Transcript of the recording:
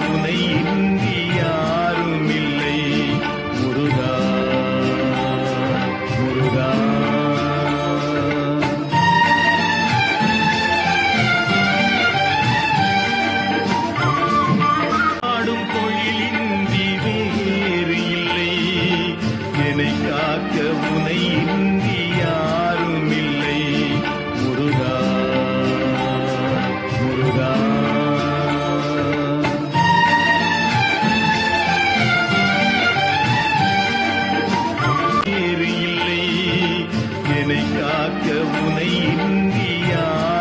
உனை இன்றி யாரும் இல்லை. முருகா முருகா ஆடும் பொழிலின்றி வேறு இல்லை. என்னை காக்க உனை இன்றி யாரும் இல்லை. முருகா முருகா வேறு இல்லை. என்னை காக்க உனை இன்றி யாரும்